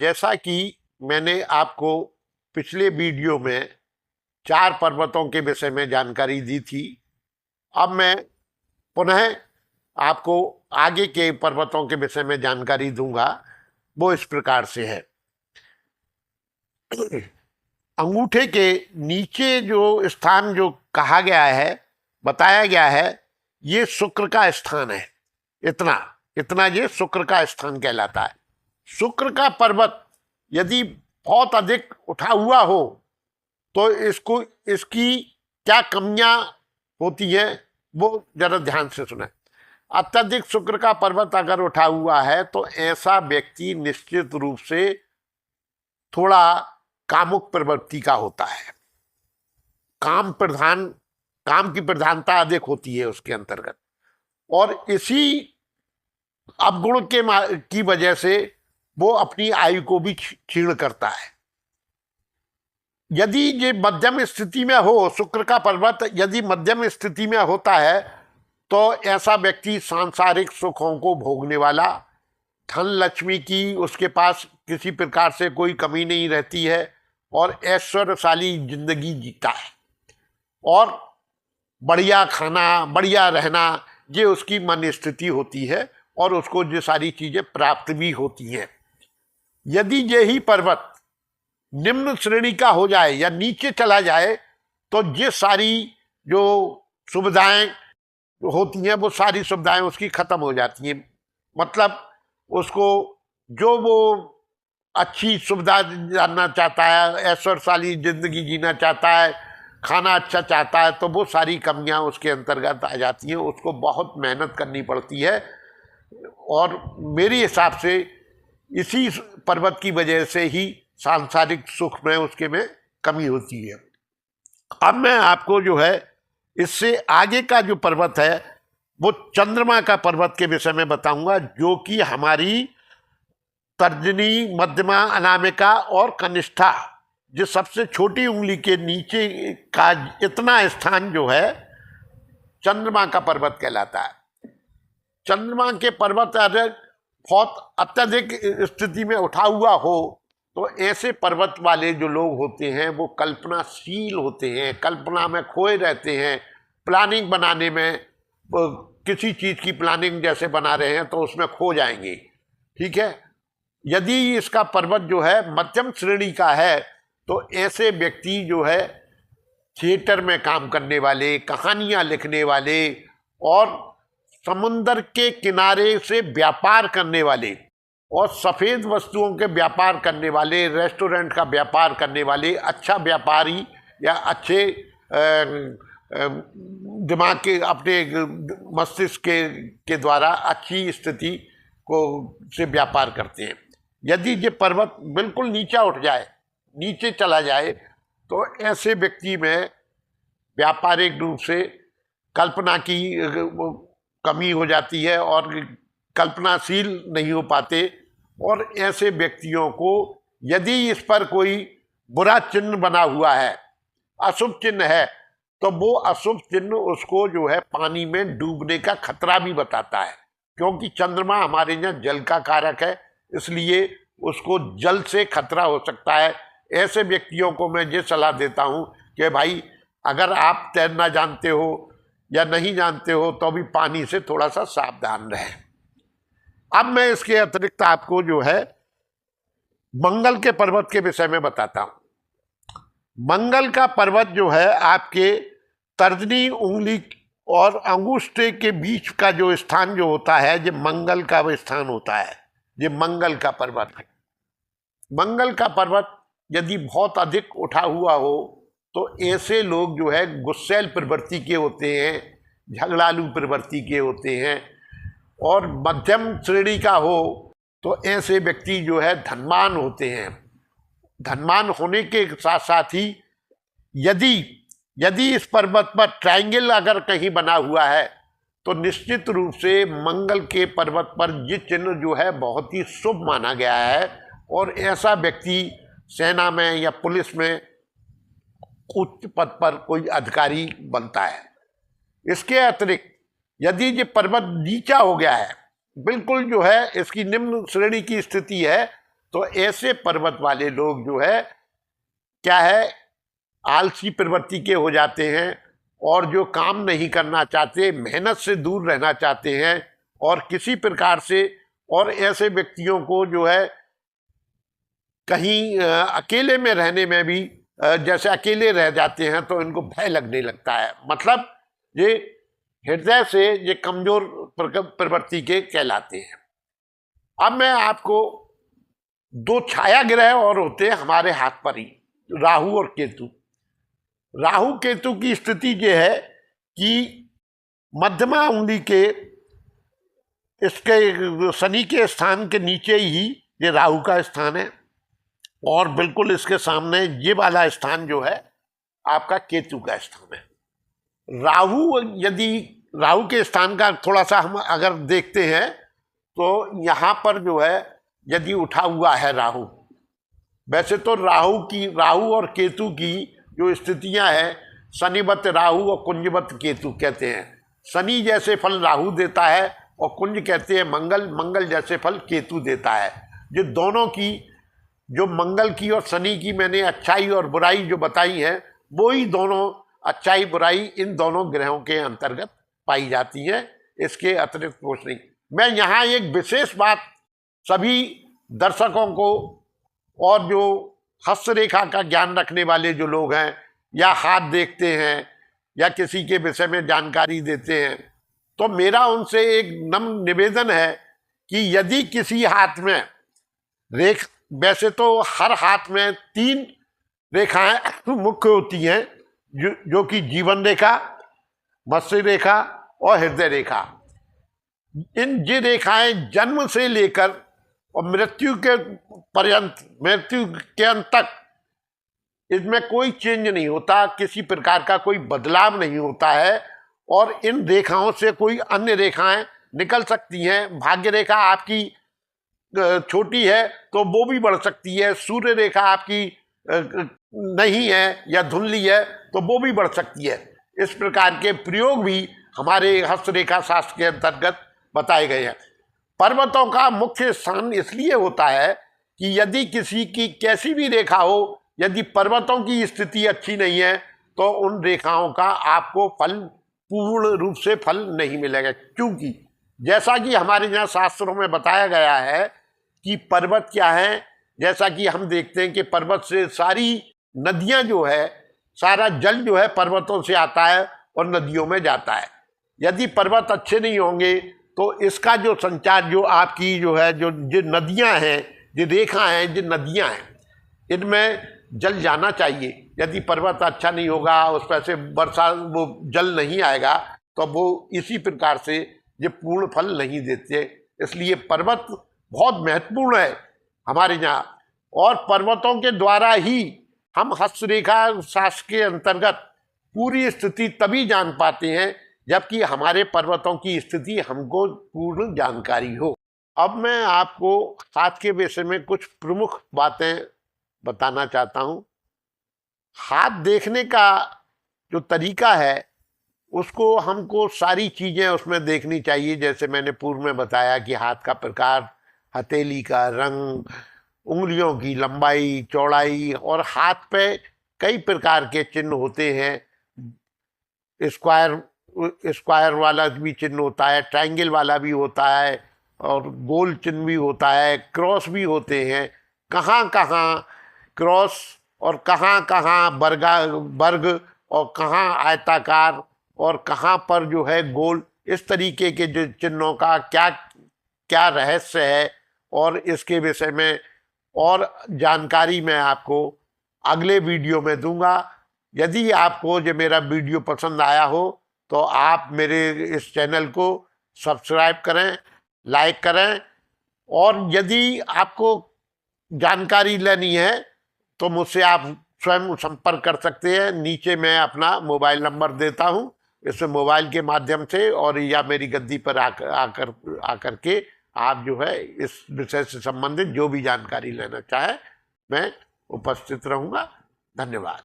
जैसा कि मैंने आपको पिछले वीडियो में 4 पर्वतों के विषय में जानकारी दी थी, अब मैं पुनः आपको आगे के पर्वतों के विषय में जानकारी दूंगा। वो इस प्रकार से है। अंगूठे के नीचे जो स्थान जो कहा गया है, बताया गया है, ये शुक्र का स्थान है। इतना इतना ये शुक्र का स्थान कहलाता है। शुक्र का पर्वत यदि बहुत अधिक उठा हुआ हो तो इसकी क्या कमियां होती हैं वो जरा ध्यान से सुने। अत्यधिक शुक्र का पर्वत अगर उठा हुआ है तो ऐसा व्यक्ति निश्चित रूप से थोड़ा कामुक प्रवृत्ति का होता है। काम की प्रधानता अधिक होती है उसके अंतर्गत, और इसी अवगुण की वजह से वो अपनी आयु को भी क्षीण करता है। यदि ये मध्यम स्थिति में हो, शुक्र का पर्वत यदि मध्यम स्थिति में होता है तो ऐसा व्यक्ति सांसारिक सुखों को भोगने वाला, धन लक्ष्मी की उसके पास किसी प्रकार से कोई कमी नहीं रहती है और ऐश्वर्यशाली जिंदगी जीता है, और बढ़िया खाना, बढ़िया रहना, ये उसकी मन स्थिति होती है और उसको ये सारी चीजें प्राप्त भी होती हैं। यदि यही पर्वत निम्न श्रेणी का हो जाए या नीचे चला जाए तो ये सारी जो सुविधाएं होती हैं वो सारी सुविधाएं उसकी खत्म हो जाती हैं। मतलब उसको जो वो अच्छी सुविधा जानना चाहता है, ऐश्वर्यशाली जिंदगी जीना चाहता है, खाना अच्छा चाहता है, तो वो सारी कमियां उसके अंतर्गत आ जाती हैं। उसको बहुत मेहनत करनी पड़ती है और मेरे हिसाब से इसी पर्वत की वजह से ही सांसारिक सुख में उसके में कमी होती है। अब मैं आपको जो है इससे आगे का जो पर्वत है वो चंद्रमा का पर्वत के विषय में बताऊंगा, जो कि हमारी तर्जनी, मध्यमा, अनामिका और कनिष्ठा, जो सबसे छोटी उंगली के नीचे का इतना स्थान जो है चंद्रमा का पर्वत कहलाता है। चंद्रमा के पर्वत अगर बहुत अत्यधिक स्थिति में उठा हुआ हो तो ऐसे पर्वत वाले जो लोग होते हैं वो कल्पनाशील होते हैं, कल्पना में खोए रहते हैं। प्लानिंग बनाने में, किसी चीज की प्लानिंग जैसे बना रहे हैं तो उसमें खो जाएंगे। ठीक है। यदि इसका पर्वत जो है मध्यम श्रेणी का है तो ऐसे व्यक्ति जो है थिएटर में काम करने वाले, कहानियां लिखने वाले और समुंदर के किनारे से व्यापार करने वाले और सफेद वस्तुओं के व्यापार करने वाले, रेस्टोरेंट का व्यापार करने वाले, अच्छा व्यापारी या अच्छे दिमाग के, अपने मस्तिष्क के द्वारा अच्छी स्थिति को से व्यापार करते हैं। यदि ये पर्वत बिल्कुल नीचा उठ जाए, नीचे चला जाए, तो ऐसे व्यक्ति में व्यापारिक रूप से कल्पना की कमी हो जाती है और कल्पनाशील नहीं हो पाते। और ऐसे व्यक्तियों को यदि इस पर कोई बुरा चिन्ह बना हुआ है, अशुभ चिन्ह है, तो वो अशुभ चिन्ह उसको जो है पानी में डूबने का खतरा भी बताता है। क्योंकि चंद्रमा हमारे यहाँ जल का कारक है, इसलिए उसको जल से खतरा हो सकता है। ऐसे व्यक्तियों को मैं ये सलाह देता हूँ कि भाई अगर आप तैरना जानते हो या नहीं जानते हो तो भी पानी से थोड़ा सा सावधान रहें। अब मैं इसके अतिरिक्त आपको जो है मंगल के पर्वत के विषय में बताता हूं। मंगल का पर्वत जो है आपके तर्जनी उंगली और अंगूठे के बीच का जो स्थान जो होता है, ये मंगल का वो स्थान होता है। ये मंगल का पर्वत है। मंगल का पर्वत यदि बहुत अधिक उठा हुआ हो तो ऐसे लोग जो है गुस्सैल प्रवृत्ति के होते हैं, झगड़ालू प्रवृत्ति के होते हैं। और मध्यम श्रेणी का हो तो ऐसे व्यक्ति जो है धनवान होते हैं। धनवान होने के साथ साथ ही यदि इस पर्वत पर ट्रायंगल अगर कहीं बना हुआ है तो निश्चित रूप से मंगल के पर्वत पर ये चिन्ह जो है बहुत ही शुभ माना गया है और ऐसा व्यक्ति सेना में या पुलिस में उच्च पद पर कोई अधिकारी बनता है। इसके अतिरिक्त यदि ये पर्वत नीचा हो गया है, बिल्कुल जो है इसकी निम्न श्रेणी की स्थिति है, तो ऐसे पर्वत वाले लोग जो है क्या है, आलसी प्रवृत्ति के हो जाते हैं और जो काम नहीं करना चाहते, मेहनत से दूर रहना चाहते हैं और किसी प्रकार से, और ऐसे व्यक्तियों को जो है कहीं अकेले में रहने में भी जैसे अकेले रह जाते हैं तो इनको भय लगने लगता है। मतलब ये हृदय से ये कमजोर प्रवृत्ति के कहलाते हैं। अब मैं आपको दो छाया ग्रह और होते हैं हमारे हाथ पर ही, राहु और केतु। राहु केतु की स्थिति ये है कि मध्यमा उंगली के इसके शनि के स्थान के नीचे ही ये राहु का स्थान है और बिल्कुल इसके सामने ये वाला स्थान जो है आपका केतु का स्थान है। राहु, यदि राहु के स्थान का थोड़ा सा हम अगर देखते हैं तो यहाँ पर जो है यदि उठा हुआ है राहु, वैसे तो राहु और केतु की जो स्थितियां हैं, शनिवत राहु और कुंजवत केतु कहते हैं। शनि जैसे फल राहु देता है और कुंज कहते हैं मंगल जैसे फल केतु देता है। ये दोनों की, जो मंगल की और शनि की मैंने अच्छाई और बुराई जो बताई है, वो ही दोनों अच्छाई बुराई इन दोनों ग्रहों के अंतर्गत पाई जाती है, इसके अतिरिक्त कुछ नहीं। मैं यहाँ एक विशेष बात सभी दर्शकों को और जो हस्तरेखा का ज्ञान रखने वाले जो लोग हैं या हाथ देखते हैं या किसी के विषय में जानकारी देते हैं, तो मेरा उनसे एक नम्र निवेदन है कि यदि किसी हाथ में वैसे तो हर हाथ में 3 रेखाएं मुख्य होती हैं, जो कि जीवन रेखा, मत्स्य रेखा और हृदय रेखा। ये रेखाएं जन्म से लेकर और मृत्यु के पर्यंत, मृत्यु के अंत तक इसमें कोई चेंज नहीं होता, किसी प्रकार का कोई बदलाव नहीं होता है और इन रेखाओं से कोई अन्य रेखाएं निकल सकती हैं। भाग्य रेखा आपकी छोटी है तो वो भी बढ़ सकती है, सूर्य रेखा आपकी नहीं है या धुंधली है तो वो भी बढ़ सकती है। इस प्रकार के प्रयोग भी हमारे हस्तरेखा शास्त्र के अंतर्गत बताए गए हैं। पर्वतों का मुख्य स्थान इसलिए होता है कि यदि किसी की कैसी भी रेखा हो, यदि पर्वतों की स्थिति अच्छी नहीं है तो उन रेखाओं का आपको फल पूर्ण रूप से फल नहीं मिलेगा। क्योंकि जैसा कि हमारे यहाँ शास्त्रों में बताया गया है कि पर्वत क्या है, जैसा कि हम देखते हैं कि पर्वत से सारी नदियां जो है, सारा जल जो है पर्वतों से आता है और नदियों में जाता है। यदि पर्वत अच्छे नहीं होंगे तो इसका जो संचार, जो आपकी जो है जो नदियां हैं, जो रेखा हैं, जो नदियां हैं, इनमें जल जाना चाहिए। यदि पर्वत अच्छा नहीं होगा, उस पर से वर्षा वो जल नहीं आएगा तो वो इसी प्रकार से ये पूर्ण फल नहीं देते। इसलिए पर्वत बहुत महत्वपूर्ण है हमारे यहाँ, और पर्वतों के द्वारा ही हम हस्तरेखा शास्त्र के अंतर्गत पूरी स्थिति तभी जान पाते हैं जबकि हमारे पर्वतों की स्थिति हमको पूर्ण जानकारी हो। अब मैं आपको हाथ के विषय में कुछ प्रमुख बातें बताना चाहता हूँ। हाथ देखने का जो तरीका है उसको हमको सारी चीज़ें उसमें देखनी चाहिए। जैसे मैंने पूर्व में बताया कि हाथ का प्रकार, हथेली का रंग, उंगलियों की लंबाई चौड़ाई, और हाथ पे कई प्रकार के चिन्ह होते हैं। स्क्वायर वाला भी चिन्ह होता है, ट्रायंगल वाला भी होता है और गोल चिन्ह भी होता है, क्रॉस भी होते हैं। कहाँ कहाँ क्रॉस और कहाँ कहाँ वर्ग और कहाँ आयताकार और कहाँ पर जो है गोल, इस तरीके के जो चिन्हों का क्या क्या रहस्य है और इसके विषय में और जानकारी मैं आपको अगले वीडियो में दूंगा। यदि आपको जो मेरा वीडियो पसंद आया हो तो आप मेरे इस चैनल को सब्सक्राइब करें, लाइक करें, और यदि आपको जानकारी लेनी है तो मुझसे आप स्वयं संपर्क कर सकते हैं। नीचे मैं अपना मोबाइल नंबर देता हूं, इस मोबाइल के माध्यम से और या मेरी गद्दी पर आकर के आप जो है इस विषय से संबंधित जो भी जानकारी लेना चाहे मैं उपस्थित रहूँगा। धन्यवाद।